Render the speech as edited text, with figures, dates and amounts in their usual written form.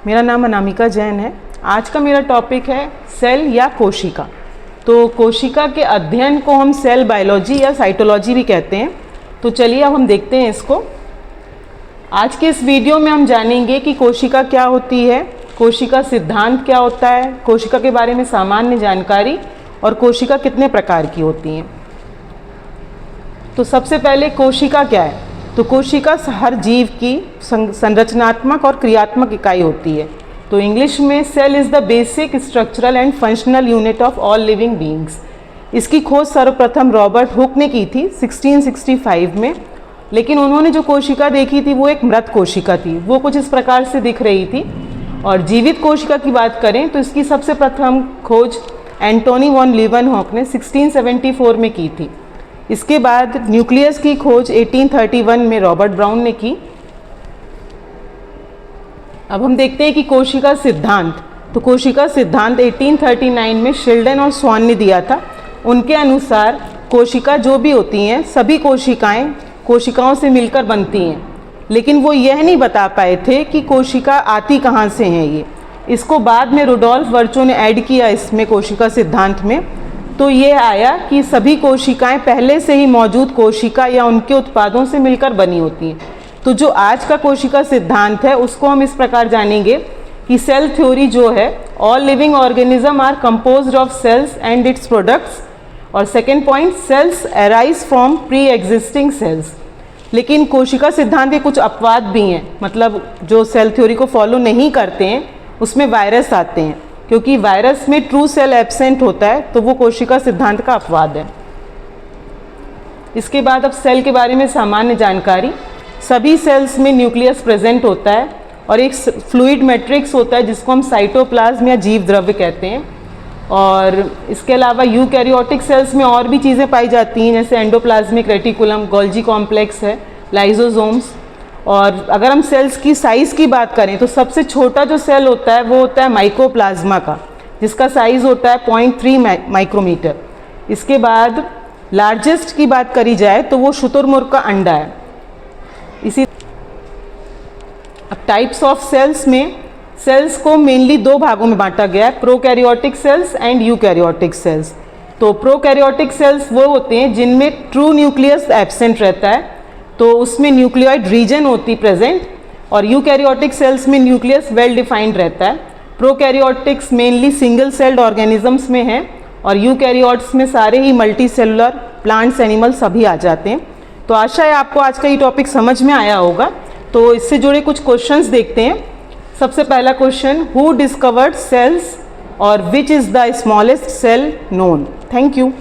मेरा नाम अनामिका जैन है। आज का मेरा टॉपिक है सेल या कोशिका। तो कोशिका के अध्ययन को हम सेल बायोलॉजी या साइटोलॉजी भी कहते हैं। तो चलिए अब हम देखते हैं इसको। आज के इस वीडियो में हम जानेंगे कि कोशिका क्या होती है, कोशिका सिद्धांत क्या होता है, कोशिका के बारे में सामान्य जानकारी और कोशिका कितने प्रकार की होती हैं। तो सबसे पहले कोशिका क्या है? तो कोशिका हर जीव की संरचनात्मक और क्रियात्मक इकाई होती है। तो इंग्लिश में cell is the basic structural and functional unit of all living beings. इसकी खोज सर्वप्रथम रॉबर्ट हुक ने की थी 1665 में। लेकिन उन्होंने जो कोशिका देखी थी वो एक मृत कोशिका थी, वो कुछ इस प्रकार से दिख रही थी। और जीवित कोशिका की बात करें तो इसकी सबसे प्रथम खोज एंटोनी वॉन लीवनहॉक ने 1674 में की थी। इसके बाद न्यूक्लियस की खोज 1831 में रॉबर्ट ब्राउन ने की। अब हम देखते हैं कि कोशिका सिद्धांत। तो कोशिका सिद्धांत 1839 में शिल्डन और स्वान ने दिया था। उनके अनुसार कोशिका जो भी होती हैं सभी कोशिकाएं कोशिकाओं से मिलकर बनती हैं, लेकिन वो यह नहीं बता पाए थे कि कोशिका आती कहाँ से हैं। ये इसको बाद में रुडोल्फ वर्चो ने ऐड किया इसमें कोशिका सिद्धांत में। तो ये आया कि सभी कोशिकाएं पहले से ही मौजूद कोशिका या उनके उत्पादों से मिलकर बनी होती हैं। तो जो आज का कोशिका सिद्धांत है उसको हम इस प्रकार जानेंगे कि सेल थ्योरी जो है, all living organisms are composed of cells and its products. और second point, cells arise from pre existing cells. लेकिन कोशिका सिद्धांत के कुछ अपवाद भी हैं, मतलब जो सेल थ्योरी को फॉलो नहीं करते हैं उसमें वायरस आते हैं, क्योंकि वायरस में ट्रू सेल एब्सेंट होता है, तो वो कोशिका सिद्धांत का अपवाद है। इसके बाद अब सेल के बारे में सामान्य जानकारी। सभी सेल्स में न्यूक्लियस प्रेजेंट होता है और एक फ्लूइड मैट्रिक्स होता है जिसको हम साइटोप्लाज्म या जीव द्रव्य कहते हैं। और इसके अलावा यूकैरियोटिक सेल्स में और भी चीज़ें पाई जाती हैं, जैसे एंडोप्लाज्मिक रेटिकुलम, गोल्जी कॉम्प्लेक्स है, लाइजोसोम्स। और अगर हम सेल्स की साइज़ की बात करें तो सबसे छोटा जो सेल होता है वो होता है माइकोप्लाज्मा का, जिसका साइज़ होता है 0.3 माइक्रोमीटर। इसके बाद लार्जेस्ट की बात करी जाए तो वो शुतुरमुर्ग का अंडा है। इसी अब टाइप्स ऑफ सेल्स में सेल्स को मेनली दो भागों में बांटा गया है, prokaryotic cells and eukaryotic cells. तो प्रोकैरियोटिक सेल्स वो होते हैं जिनमें ट्रू न्यूक्लियस एब्सेंट रहता है, तो उसमें न्यूक्लियोइड रीजन होती प्रेजेंट। और यूकैरियोटिक सेल्स में न्यूक्लियस वेल डिफाइंड रहता है। Prokaryotics mainly single celled organisms में हैं और यूकैरियोट्स में सारे ही मल्टी सेलुलर प्लांट्स, एनिमल सभी आ जाते हैं। तो आशा है आपको आज का ये टॉपिक समझ में आया होगा। तो इससे जुड़े कुछ क्वेश्चंस देखते हैं। सबसे पहला क्वेश्चन, हु डिस्कवर्ड सेल्स और which is the smallest cell known? Thank you.